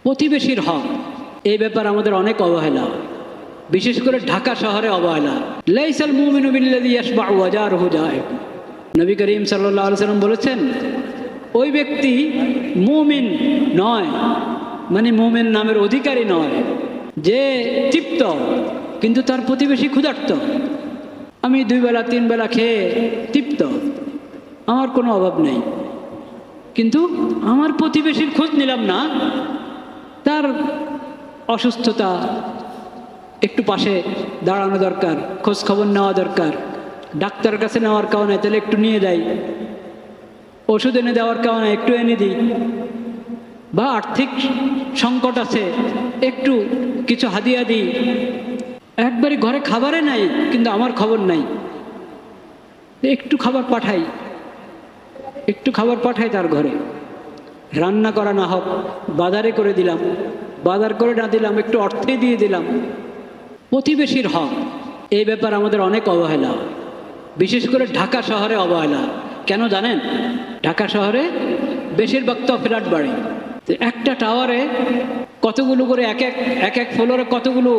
প্রতিবেশীর হক এই ব্যাপারে আমাদের অনেক অবহেলা, বিশেষ করে ঢাকা শহরে অবহেলা। লাইসাল মুমিনু বিল্লাযী ইয়াশবাউ ওয়া জারুহু জাইউ। নবী করিম সাল্লাল্লাহু আলাইহি ওয়াসাল্লাম বলেছেন, ওই ব্যক্তি মুমিন নয়, মানে মুমিন নামের অধিকারী নয়, যে তৃপ্ত কিন্তু তার প্রতিবেশী ক্ষুধার্ত। আমি 2 বেলা 3 বেলা খেয়ে তৃপ্ত, আমার কোনো অভাব নেই, কিন্তু আমার প্রতিবেশীর খোঁজ নিলাম না, তার অসুস্থতা, একটু পাশে দাঁড়ানো দরকার, খোঁজ খবর নেওয়া দরকার, ডাক্তারের কাছে নেওয়ার কারণে তাহলে একটু নিয়ে যাই, ওষুধ এনে দেওয়ার কারণে একটু এনে দিই, বা আর্থিক সংকট আছে একটু কিছু হাদিয়া দিই। একবারে ঘরে খাবারে নাই কিন্তু আমার খবর নাই, একটু খাবার পাঠাই, একটু খাবার পাঠাই তার ঘরে, রান্না করা না হোক বাজারে করে দিলাম, বাজার করে না দিলাম একটু অর্থে দিয়ে দিলাম। প্রতিবেশীর হক এই ব্যাপারে আমাদের অনেক অবহেলা, বিশেষ করে ঢাকা শহরে অবহেলা। কেন জানেন? ঢাকা শহরে বেশিরভাগ তো ফ্ল্যাট বাড়ি, একটা টাওয়ারে কতগুলো করে এক এক ফ্লোরে কতগুলো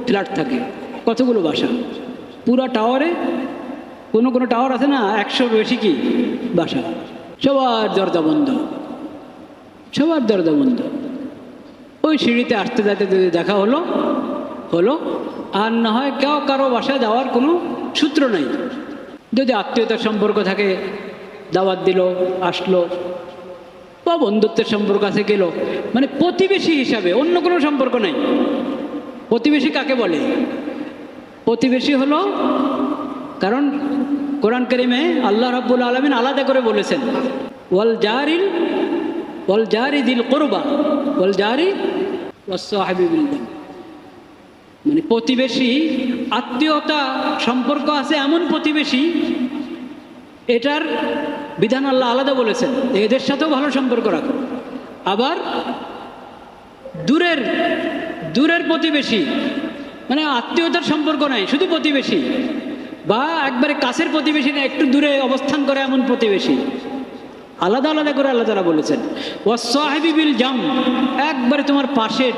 ফ্ল্যাট থাকে, কতগুলো বাসা। পুরা টাওয়ারে কোনো কোনো টাওয়ার আছে না 100 বেশি কি বাসা, সবার দরজা বন্ধ, সবার দরজা বন্ধ। ওই সিঁড়িতে আসতে যাইতে যদি দেখা হলো, আর না হয় কেউ কারো বাসায় যাওয়ার কোনো সূত্র নাই। যদি আত্মীয়তার সম্পর্ক থাকে, দাওয়াত দিল, আসলো, বা বন্ধুত্বের সম্পর্ক আছে গেল, মানে প্রতিবেশী হিসাবে অন্য কোনো সম্পর্ক নাই। প্রতিবেশী কাকে বলে? প্রতিবেশী হলো, কারণ কোরআন কারীমে আল্লাহ রাব্বুল আলামিন আলাদা করে বলেছেন, ওয়াল জারি দিল কুরবা ওয়াল জারি ওয়াস সাহিবি বিল জাম। মানে প্রতিবেশী, আত্মীয়তা সম্পর্ক আছে এমন প্রতিবেশী, এটার বিধান আল্লাহ আলাদা বলেছেন, এদের সাথেও ভালো সম্পর্ক রাখো। আবার দূরের প্রতিবেশী, মানে আত্মীয়তার সম্পর্ক নাই, শুধু প্রতিবেশী, বা একবারে কাছের প্রতিবেশী না, একটু দূরে অবস্থান করে এমন প্রতিবেশী, আলাদা আলাদা করে আল্লাহ তাআলা বলেছেন। ওয়াস সাহিবি বিল জাম, একবারে তোমার পাশে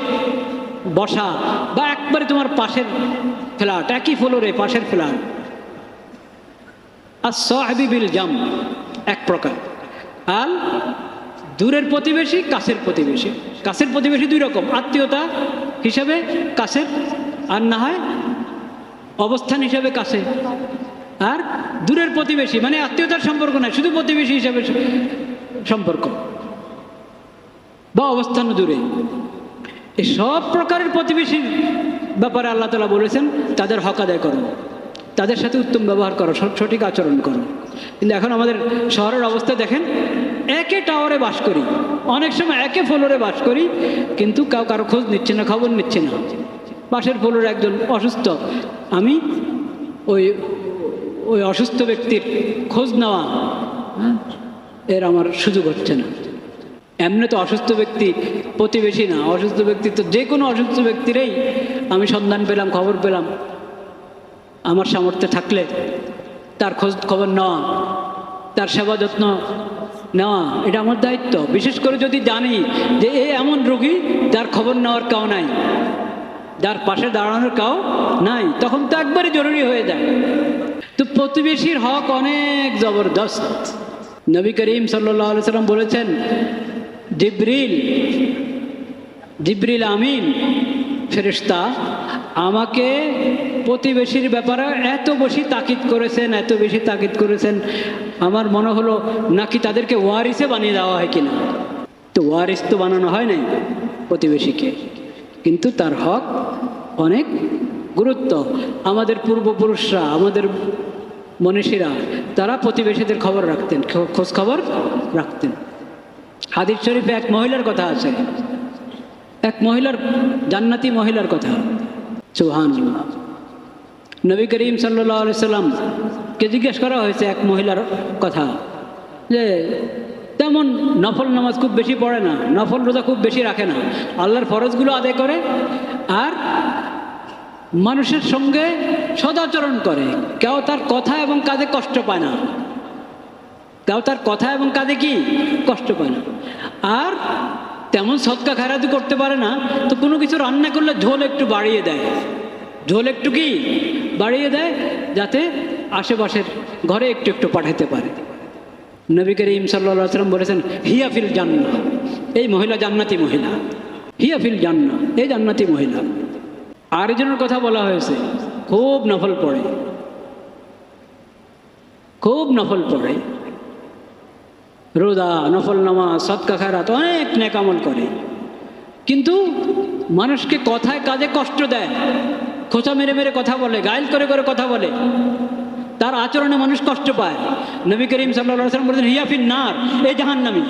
বসা, বা একবারে তোমার পাশের ফ্ল্যাট, একই ফ্লোরে পাশের ফ্ল্যাট। আর সাহিবি বিল জাম এক প্রকার। আর দূরের প্রতিবেশী, কাছের প্রতিবেশী। কাছের প্রতিবেশী 2 রকম, আত্মীয়তা হিসাবে কাছের, আর না হয় অবস্থান হিসাবে কাছে। আর দূরের প্রতিবেশী মানে আত্মীয়তার সম্পর্ক নাই, শুধু প্রতিবেশী হিসাবে সম্পর্ক, বা অবস্থান দূরে। এই সব প্রকারের প্রতিবেশীর ব্যাপারে আল্লাহ তাআলা বলেছেন, তাদের হক আদায় করো, তাদের সাথে উত্তম ব্যবহার করো, সঠিক আচরণ করো। কিন্তু এখন আমাদের শহরের অবস্থা দেখেন, একে টাওয়ারে বাস করি, অনেক সময় একে ফ্লোরে বাস করি, কিন্তু কারো খোঁজ নিচ্ছে না, খবর নিচ্ছে না। পাশের ফ্লোরে একজন অসুস্থ, আমি ওই অসুস্থ ব্যক্তির খোঁজ নেওয়া এর আমার সুযোগ হচ্ছে না। এমনি তো অসুস্থ ব্যক্তি প্রতিবেশী না, অসুস্থ ব্যক্তি তো যে কোনো অসুস্থ ব্যক্তিরই আমি সন্ধান পেলাম, খবর পেলাম, আমার সামর্থ্যে থাকলে তার খোঁজ খবর নেওয়া, তার সেবা যত্ন নেওয়া, এটা আমার দায়িত্ব। বিশেষ করে যদি জানি যে এ এমন রোগী যার খবর নেওয়ার কাউ নাই, যার পাশে দাঁড়ানোর কাউ নাই, তখন তো একবারে জরুরি হয়ে যায়। তো প্রতিবেশীর হক অনেক জবরদস্ত। নবী করিম সাল্লাল্লাহু আলাইহি সাল্লাম বলেছেন, জিবরিল আমিন ফেরেশতা আমাকে প্রতিবেশীর ব্যাপারে এত বেশি তাকিদ করেছেন, আমার মনে হলো নাকি তাদেরকে ওয়ারিসে বানিয়ে দেওয়া হয় কিনা। তো ওয়ারিস তো বানানো হয় নাই প্রতিবেশীকে, কিন্তু তার হক অনেক গুরুত্ব। আমাদের পূর্বপুরুষরা, আমাদের মনীষীরা, তারা প্রতিবেশীদের খবর রাখতেন, খোঁজ খবর রাখতেন। হাদিস শরীফে এক মহিলার কথা আছে, এক মহিলার, জান্নাতি মহিলার কথা, সুবহানাল্লাহ। নবী করিম সাল্লাল্লাহু আলাইহি সাল্লাম কে জিজ্ঞেস করা হয়েছে এক মহিলার কথা, যে তেমন নফল নামাজ খুব বেশি পড়ে না, নফল রোজা খুব বেশি রাখে না, আল্লাহর ফরজগুলো আদায় করে, আর মানুষের সঙ্গে সদাচরণ করে, কেউ তার কথা এবং কাজে কষ্ট পায় না, কেউ তার কথা এবং কাজে কি কষ্ট পায় না। আর তেমন সদকা খায়রাতি করতে পারে না, তো কোনো কিছু রান্না করলে ঝোল একটু বাড়িয়ে দেয়, ঝোল একটু কি বাড়িয়ে দেয়, যাতে আশেপাশের ঘরে একটু একটু পাঠাতে পারে। নবী করিম সাল্লাল্লাহু আলাইহি ওয়াসাল্লাম বলেছেন, হিয়া ফিল জান্নাহ, এই মহিলা জান্নাতি মহিলা, হিয়া ফিল জান্নাহ, এই জান্নাতি মহিলা। আরেকজনের কথা বলা হয়েছে, খুব নফল পড়ে, খুব নফল পড়ে, রোজা, নফল নামাজ, সদকা খায়রাত, অনেক নেক আমল করে, কিন্তু মানুষকে কথায় কাজে কষ্ট দেয়, খোঁচা মেরে মেরে কথা বলে, গাইল করে করে কথা বলে, তার আচরণে মানুষ কষ্ট পায়। নবী করিম সাল্লাল্লাহু আলাইহি ওয়াসাল্লাম বলেছেন, হিয়া ফিন নার, এই জাহান্নামী।